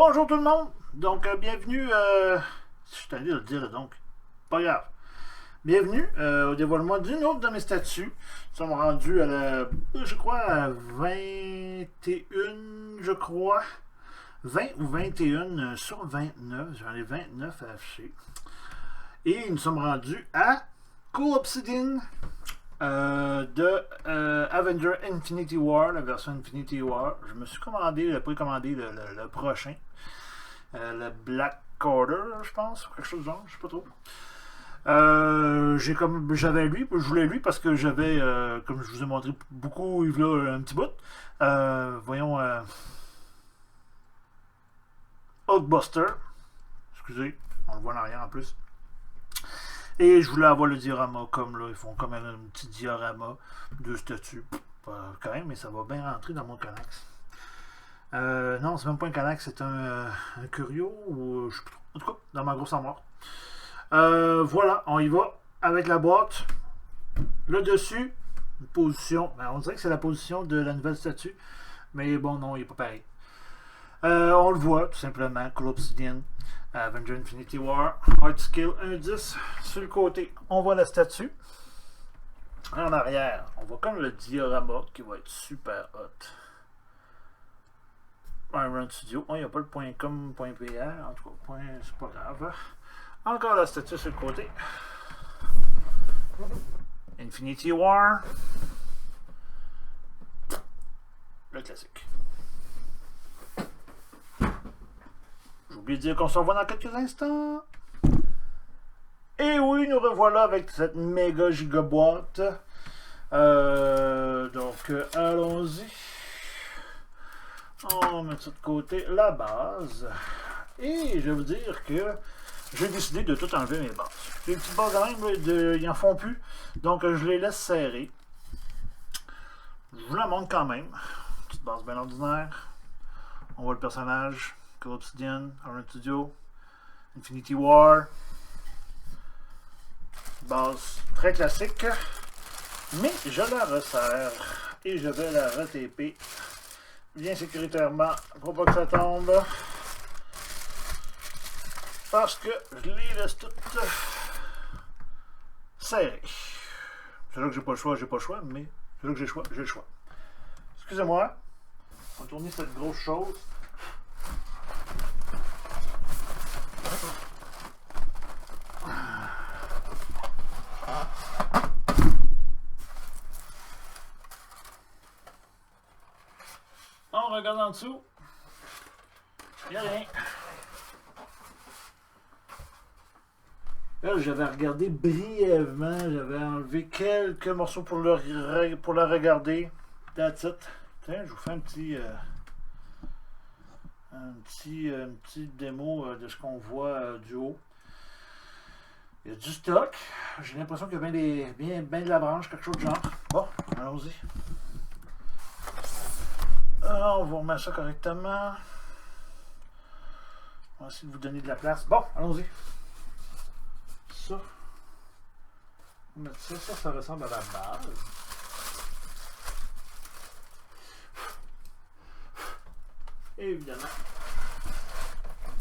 Bonjour tout le monde, donc bienvenue, je suis allé le dire donc, pas grave. Bienvenue au dévoilement d'une autre de mes statues. Nous sommes rendus à la, je crois, à 21, je crois. 20 ou 21 sur 29, j'en ai 29 à afficher. Et nous sommes rendus à Cool Obsidian de Avenger Infinity War, la version Infinity War. Je me suis précommandé le prochain. Le Black Order, je pense, ou quelque chose de genre, je sais pas trop. J'avais lui, je voulais lui parce que j'avais, comme je vous ai montré beaucoup, il y a un petit bout. Voyons, Hulkbuster, excusez, on le voit en arrière en plus. Et je voulais avoir le diorama comme là, ils font comme un petit diorama de statues. Quand même, mais ça va bien rentrer dans mon Canax. Non, c'est même pas un Canax, c'est un Curio ou je sais pas. En tout cas, dans ma grosse armoire. Voilà, on y va avec la boîte. Le dessus, une position. Ben, on dirait que c'est la position de la nouvelle statue. Mais bon, non, il n'est pas pareil. On le voit tout simplement. Cool Obsidian, Avenger Infinity War, Art Skill 1.10. Sur le côté, on voit la statue. En arrière, on voit comme le diorama qui va être super hot. Iron Studio. Il n'y a pas le .com, .pr. En tout cas, c'est pas grave. Encore la statue sur le côté. Infinity War. Le classique. J'ai oublié de dire qu'on se revoit dans quelques instants. Et oui, nous revoilà avec cette méga giga boîte. Donc, allons-y. On met ça de côté, la base. Et je vais vous dire que j'ai décidé de tout enlever mes bases. Les petites bases quand même, ils n'en font plus. Donc je les laisse serrer. Je vous la montre quand même. Petite base bien ordinaire. On voit le personnage. Cool Obsidian, Iron Studio, Infinity War. Base très classique. Mais je la resserre. Et je vais la retaper bien sécuritairement pour pas que ça tombe. Parce que je les laisse toutes serrées. C'est là que j'ai pas le choix, mais c'est là que j'ai le choix. Excusez-moi. On va tourner cette grosse chose. On regarde en dessous. Il n'y a rien. Là, j'avais regardé brièvement, j'avais enlevé quelques morceaux pour la regarder. That's it. Tiens, je vous fais une petite démo de ce qu'on voit du haut. Il y a du stock. J'ai l'impression qu'il y a bien de la branche, quelque chose de genre. Bon, allons-y. On va remettre ça correctement. On va essayer de vous donner de la place. Bon, allons-y. Ça. On va mettre ça ressemble à la base. Évidemment.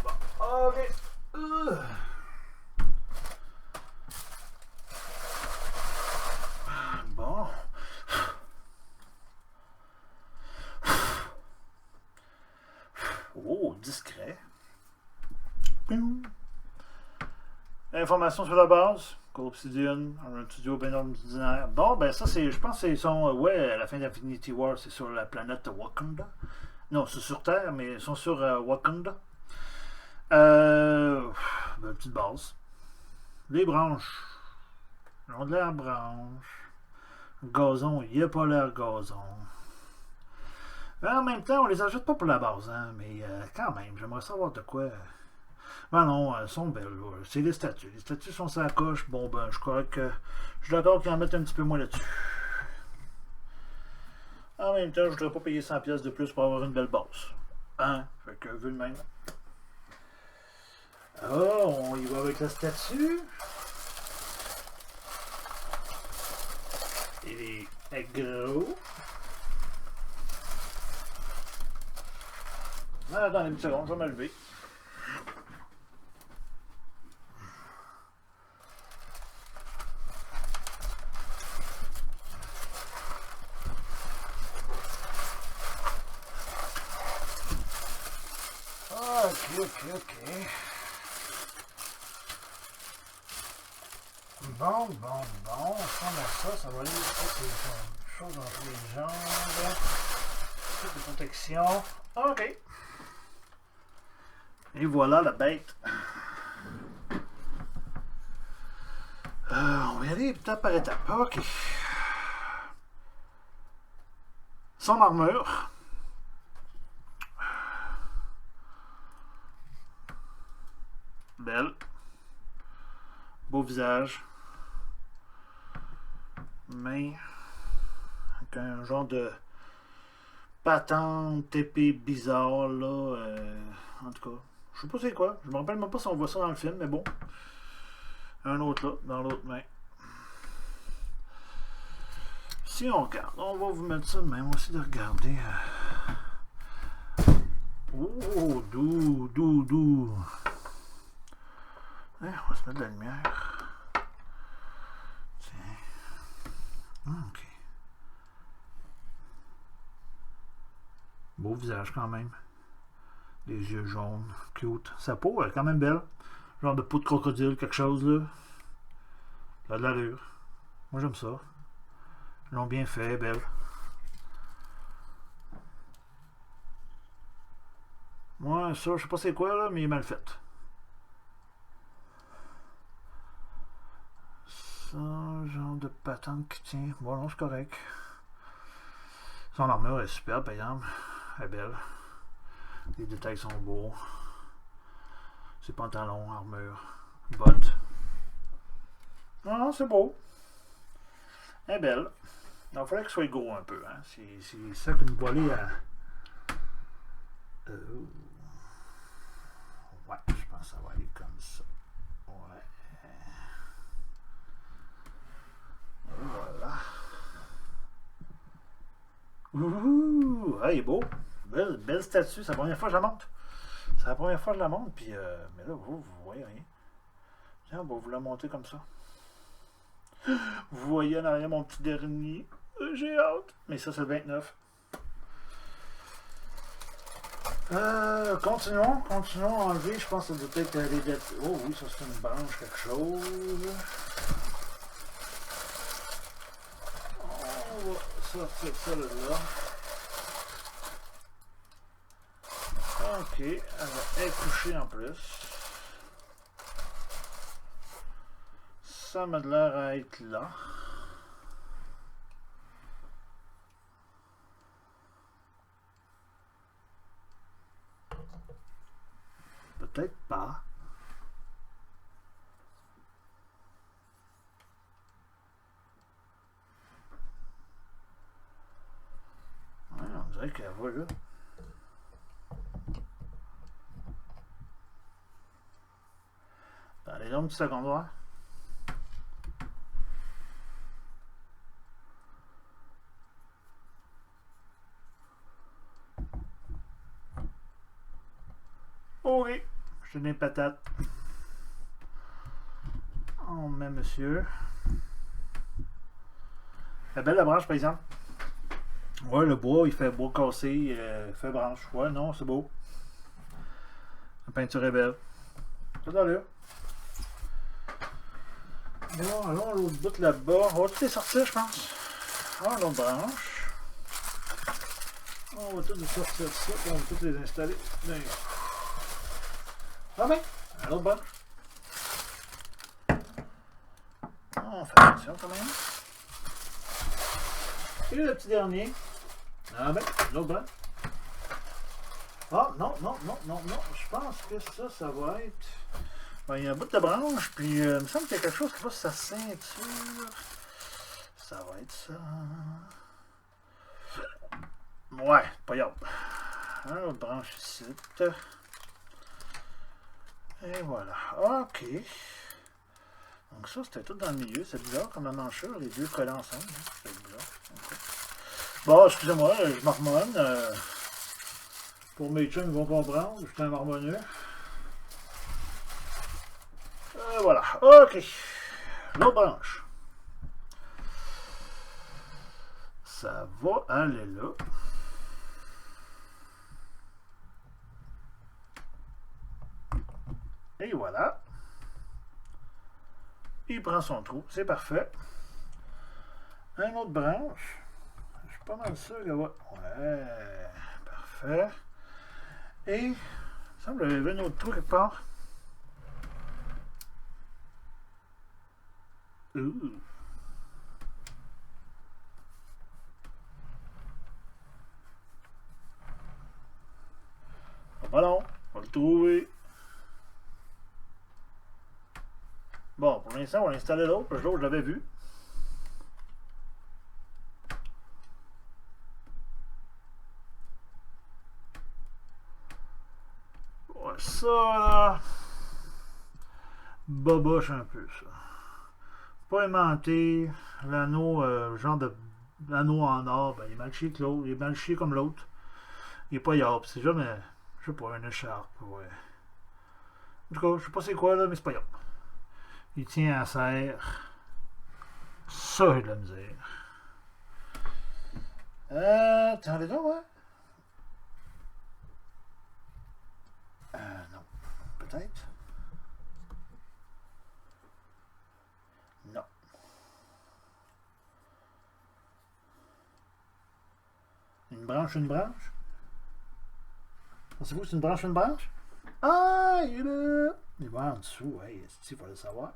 Bon, ok. Bon. Oh, discret. Information sur la base. Cool Obsidian, un studio bien ordinaire. Bon, ben ça, je pense que c'est à la fin d'Infinity War, c'est sur la planète Wakanda. Non, c'est sur Terre, mais ils sont sur Wakanda. Petite base. Les branches. Ils ont de l'air branche. Le gazon, il n'y a pas l'air gazon. Mais en même temps, on les ajoute pas pour la base, hein, mais quand même, j'aimerais savoir de quoi. Ben non, elles sont belles, là. C'est les statues. Les statues sont sur la coche. Bon, ben, je crois que je suis d'accord qu'ils en mettent un petit peu moins là-dessus. En même temps, je ne voudrais pas payer 100$ de plus pour avoir une belle base. Hein? Fait que, vu le même. Oh, on y va avec la statue. Il est gros. Attends une seconde, je vais me lever. Ok. Bon. On ressemble à ça va aller. Ça, c'est une chose entre les jambes. Type de protection. Ok. Et voilà la bête. On va y aller étape par étape. Ok. Son armure. Belle. Beau visage. Main. Avec un genre de patente épée bizarre là. En tout cas. Je sais pas c'est quoi. Je me rappelle même pas si on voit ça dans le film, mais bon. Un autre là, dans l'autre main. Si on regarde, on va vous mettre ça de même. On va essayer de regarder. Oh, doux. On va se mettre de la lumière. Tiens. Ok. Beau visage quand même. Les yeux jaunes, cute. Sa peau est quand même belle. Genre de peau de crocodile, quelque chose là. Ça a de l'allure. Moi j'aime ça. Ils l'ont bien fait, belle. Moi, ça, je sais pas c'est quoi là, mais il est mal fait. Ça, genre de patente qui tient. Bon, non, c'est correct. Son armure est super, par exemple. Elle est belle. Les détails sont beaux. Ses pantalons, armure, bottes. Non, c'est beau. Elle est belle. Il fallait qu'il soit gros un peu. Hein. C'est ça qu'une volée à. Ouais, je pense que ça va aller comme ça. Ouais. Et voilà. Ouh, ah, il est beau. Belle statue. C'est la première fois que je la monte. C'est la première fois que je la monte. Puis, mais là, vous voyez rien. Tiens, on va vous la monter comme ça. Vous voyez en arrière mon petit dernier. J'ai hâte. Mais ça, c'est le 29. Continuons à enlever. Je pense que ça doit être les dettes. Oh oui, ça c'est une branche, quelque chose. On va sortir ça de là. Ok, elle va être couchée en plus. Ça m'a de l'air à être là. Peut-être pas. Ouais, on dirait qu'elle va là. Allez, donc, une seconde, voir. Ok, je n'ai patate. On met monsieur. La belle la branche, par exemple. Ouais, le bois, il fait bois cassé, il fait branche. Ouais, non, c'est beau. La peinture est belle. C'est dans l'heure. Bon, allons à l'autre bout là-bas. On va tout les sortir, je pense. Ah, l'autre branche. On va tout les sortir de ça, on va tout les installer. Ah ben, à l'autre branche. On fait attention quand même. Et le petit dernier. Ah ben, l'autre branche. Ah, non. Je pense que ça va être. Ben, il y a un bout de branche, puis il me semble qu'il y a quelque chose qui va sur sa ceinture. Ça va être ça. Ouais, pas grave. Un autre branche ici. Et voilà. Ok. Donc ça, c'était tout dans le milieu. C'est bizarre comme la manchure, les deux collés ensemble. C'est bizarre. Okay. Bon, excusez-moi, je m'hormone. Pour mes chums, ils vont comprendre. Je suis un harmonieux. Voilà. OK. L'autre branche. Ça va aller là. Et voilà. Il prend son trou. C'est parfait. Une autre branche. Je suis pas mal sûr que va. Ouais. Parfait. Et il semble qu'il y avait un autre trou quelque part. Voilà, on va le trouver. Bon, pour l'instant, on va installer l'autre, parce que l'autre, je l'avais vu. Ouais, ça, là, boboche un peu, ça. Pas aimanté, l'anneau, genre de l'anneau en or, ben, il est mal chié que l'autre, il est mal chié comme l'autre. Il est pas yop, c'est jamais, je sais pas, une écharpe, ouais. En tout cas, je sais pas c'est quoi, là, mais c'est pas yop. Il tient à la serre. Ça, j'ai de la misère. Attendez donc, ouais. Non. Peut-être. Non. Une branche, une branche? Pensez-vous que c'est une branche, une branche? Ah, il est là! Il va en dessous, hey, est-ce qu'il faut le savoir?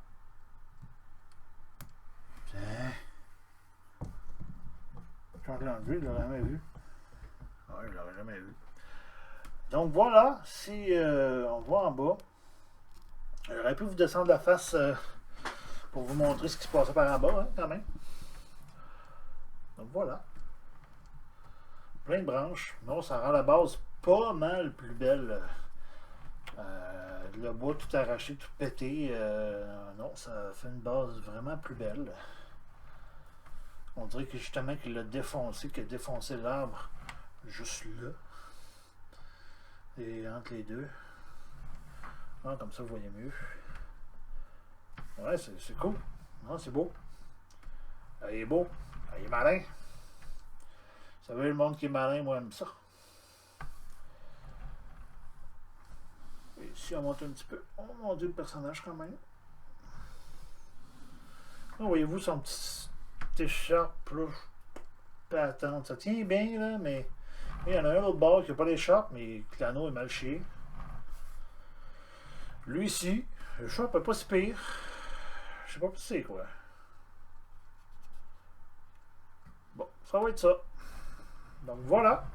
Tiens. Je suis l'enlever, je l'aurais jamais vu. Ouais, je l'aurais jamais vu. Donc voilà, si on voit en bas, j'aurais pu vous descendre la face pour vous montrer ce qui se passait par en bas, hein, quand même. Donc voilà. Plein de branches. Non, ça rend la base pas mal plus belle. Le bois tout arraché, tout pété. Non, ça fait une base vraiment plus belle. On dirait que justement qu'il l'a défoncé, qu'il a défoncé l'arbre juste là. Et entre les deux. Ah, comme ça, vous voyez mieux. Ouais, c'est cool. Non, c'est beau. Il est beau. Il est malin. Vous savez, le monde qui est malin, moi, j'aime ça. Et ici, on monte un petit peu. Oh mon dieu, le personnage quand même. Oh, voyez-vous son petit écharpe, là. Pas attendre. Ça tient bien, là, mais il y en a un autre bord qui n'a pas d'écharpe, mais l'anneau est mal chié. Lui ici, l'écharpe n'est pas si pire. Je sais pas plus c'est quoi. Bon, ça va être ça. Donc voilà.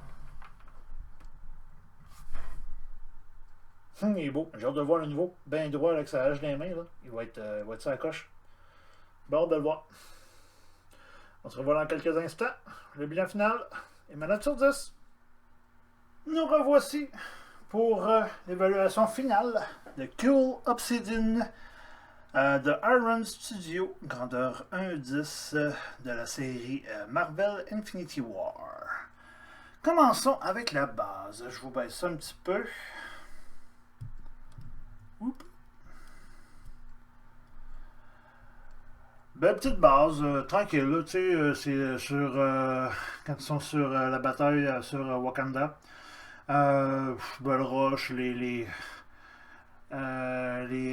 Il est beau. J'ai hâte de voir le nouveau. Ben droit avec sa hache dans les mains. Là. Il va être sur la coche. Bon, hâte de le voir. On se revoit dans quelques instants. Le bilan final est ma note sur 10. Nous revoici pour l'évaluation finale de Cool Obsidian de Iron Studio, grandeur 1.10 de la série Marvel Infinity War. Commençons avec la base. Je vous baisse ça un petit peu. Oups. Ben, petite base, tranquille, là, tu sais, c'est sur, quand ils sont sur la bataille sur Wakanda, belle roche, les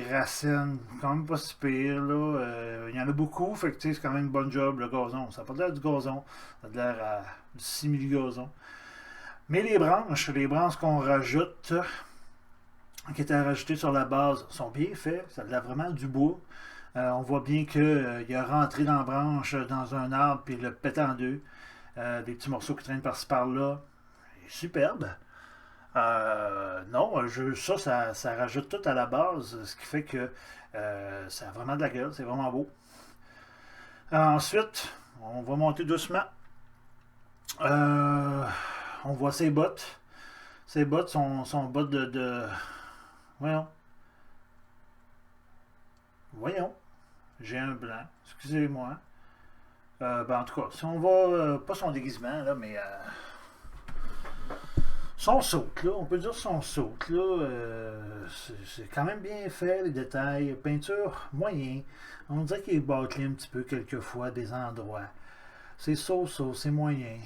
racines, quand même pas si pire, là, il y en a beaucoup, fait que tu sais, c'est quand même une bonne job, le gazon, ça n'a pas l'air du gazon, ça a l'air du simili-gazon. Mais les branches qu'on rajoute, qui étaient rajoutées sur la base, sont bien faites, ça a l'air vraiment du bois. On voit bien qu'il a rentré dans la branche, dans un arbre, puis il l'a pété en deux. Des petits morceaux qui traînent par-ci par-là. Superbe. Non, ça rajoute tout à la base, ce qui fait que ça a vraiment de la gueule, c'est vraiment beau. Ensuite, on va monter doucement. On voit ses bottes. Ses bottes sont bottes de... Voyons. Voyons. J'ai un blanc. Excusez-moi. Ben en tout cas, si on va... pas son déguisement, là, mais... son saute, là, on peut dire son saute, là, c'est quand même bien fait, les détails, peinture moyen, on dirait qu'il est bâclé un petit peu quelquefois des endroits, c'est c'est moyen.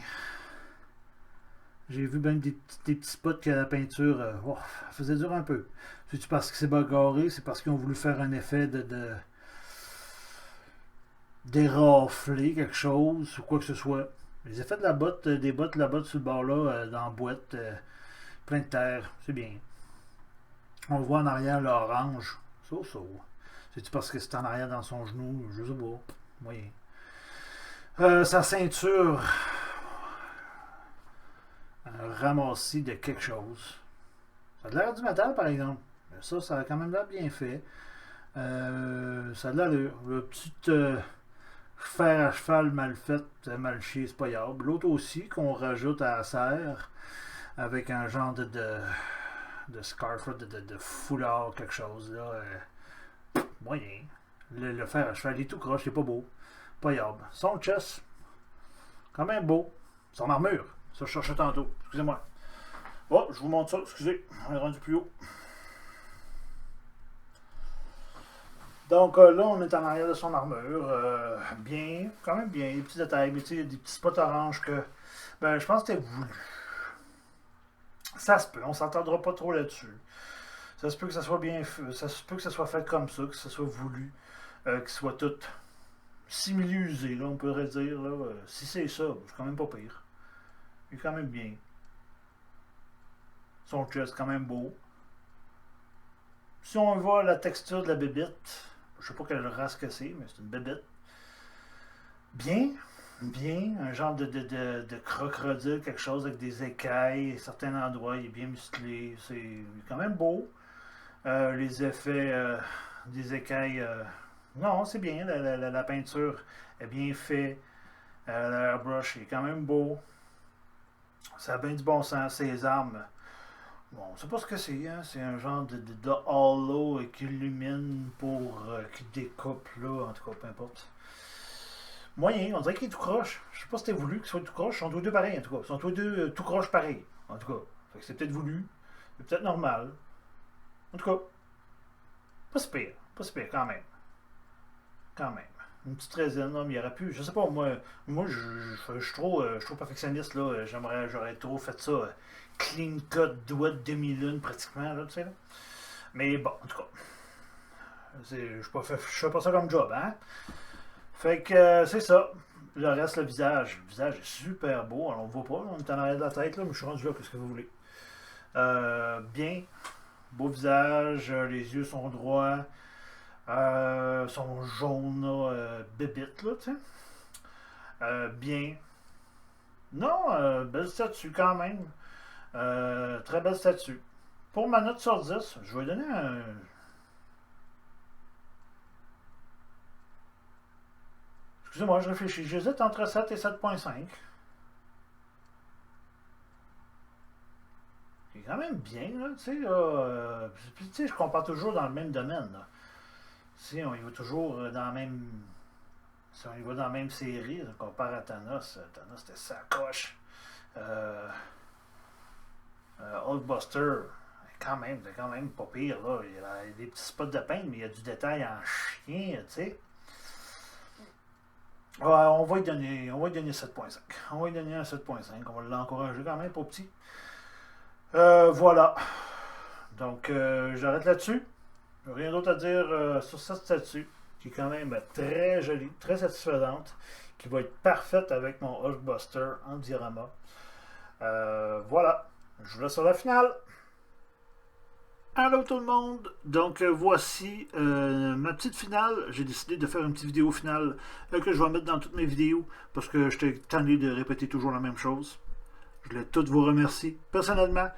J'ai vu même des petits spots que la peinture faisait dur un peu. C'est parce que c'est bagarré, c'est parce qu'ils ont voulu faire un effet de dérafler quelque chose ou quoi que ce soit. Les effets de la botte, des bottes, la botte sur le bord là, dans la boîte, plein de terre, c'est bien. On le voit en arrière l'orange, C'est-tu parce que c'est en arrière dans son genou, je sais pas, moyen. Sa ceinture, un ramassis de quelque chose. Ça a l'air du métal par exemple. Mais ça a quand même l'air bien fait. Ça a l'air le petit fer à cheval mal fait, mal chié, c'est pas grave. L'autre aussi qu'on rajoute à la serre avec un genre de scarf, de foulard, quelque chose là. Moyen. Le fer à cheval, il est tout croche, il est pas beau. Pas grave. Son chest, quand même beau. Son armure, ça je cherchais tantôt. Excusez-moi. Oh, je vous montre ça, excusez, on est rendu plus haut. Donc là, on est en arrière de son armure. Bien, quand même bien. Des petits détails, mais tu sais, il y a des petits spots orange que. Ben, je pense que c'était voulu. Ça se peut, on s'entendra pas trop là-dessus. Ça se peut que ça soit bien fait, ça se peut que ça soit fait comme ça, que ça soit voulu, qu'il soit tout simili-usé, là, on pourrait dire. Là, si c'est ça, c'est quand même pas pire. Il est quand même bien. Son chest, quand même beau. Si on voit la texture de la bébite, je sais pas quelle race que c'est, mais c'est une bébite. Bien, bien, un genre de crocodile, quelque chose avec des écailles, à certains endroits, il est bien musclé, c'est quand même beau. Les effets des écailles, non, c'est bien, la peinture est bien faite, l'airbrush est quand même beau, ça a bien du bon sens, ses armes. Bon, on sait pas ce que c'est, hein? C'est un genre de hollow qui illumine pour qui découpe, là, en tout cas, peu importe. Moyen, on dirait qu'il est tout croche. Je sais pas si c'était voulu qu'il soit tout croche. Ils sont tous les deux pareils, en tout cas. Ils sont tous les deux tout croche pareil, en tout cas. Fait que c'est peut-être voulu, c'est peut-être normal. En tout cas, pas si pire, quand même. Quand même. Une petite résine, là, mais il aurait pu, je sais pas, je suis trop perfectionniste, là. J'aurais trop fait ça. Clean cut, doigt de demi-lune, pratiquement, là, tu sais, là. Mais bon, en tout cas, je fais pas ça comme job, hein. Fait que c'est ça. Le reste, le visage. Le visage est super beau. Alors, on ne voit pas, on est en arrière de la tête, là, mais je suis rendu là, qu'est-ce que vous voulez. Bien. Beau visage, les yeux sont droits, sont jaunes, bébites, là, tu sais. Bien. Non, belle statue quand même. Très belle statue. Pour ma note sur 10, je vais donner un. Excusez-moi, je réfléchis. J'hésite entre 7 et 7,5. C'est quand même bien, là, tu sais, là. Puis, tu sais, je compare toujours dans le même domaine, là. Si on y va toujours dans la même. Si on y va dans la même série, on compare à Thanos. Thanos, c'était sa coche. Euh, Hulkbuster, c'est quand même pas pire, là. Il y a des petits spots de peintre, mais il y a du détail en chien, tu sais. Ouais, on va lui donner 7,5. On va lui donner un 7,5. On va l'encourager quand même, pour petit. Voilà. Donc, j'arrête là-dessus. Rien d'autre à dire sur cette statue, qui est quand même très jolie, très satisfaisante, qui va être parfaite avec mon Hulkbuster en diorama. Voilà. Je vous laisse sur la finale. Allô tout le monde, donc voici ma petite finale. J'ai décidé de faire une petite vidéo finale que je vais mettre dans toutes mes vidéos parce que j'étais tanné de répéter toujours la même chose. Je voulais toutes vous remercier personnellement.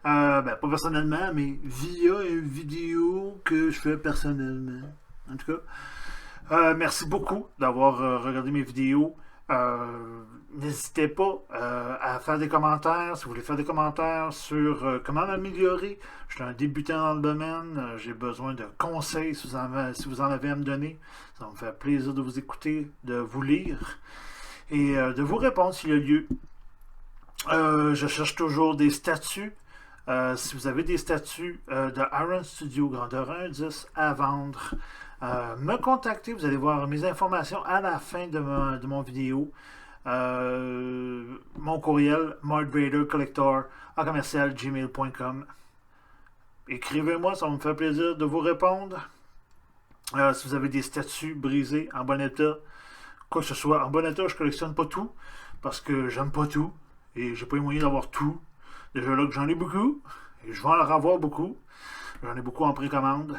Pas personnellement, mais via une vidéo que je fais personnellement. En tout cas, merci beaucoup d'avoir regardé mes vidéos. N'hésitez pas à faire des commentaires si vous voulez faire des commentaires sur comment m'améliorer. Je suis un débutant dans le domaine, j'ai besoin de conseils si vous en avez à me donner. Ça va me faire plaisir de vous écouter, de vous lire et de vous répondre s'il y a lieu. Je cherche toujours des statues. Si vous avez des statues de Iron Studio grandeur 1.10 à vendre, me contactez. Vous allez voir mes informations à la fin de mon vidéo. Mon courriel, martradercollector@gmail.com. Écrivez-moi, ça me fait plaisir de vous répondre. Si vous avez des statues brisées en bon état, quoi que ce soit en bon état, je collectionne pas tout parce que j'aime pas tout et j'ai pas les moyens d'avoir tout. Déjà là que j'en ai beaucoup et je vais en avoir beaucoup. J'en ai beaucoup en précommande.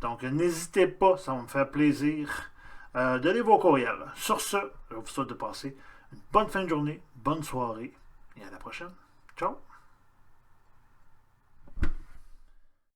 Donc n'hésitez pas, ça va me faire plaisir. Donnez vos courriels. Sur ce, je vous souhaite de passer une bonne fin de journée, bonne soirée et à la prochaine. Ciao!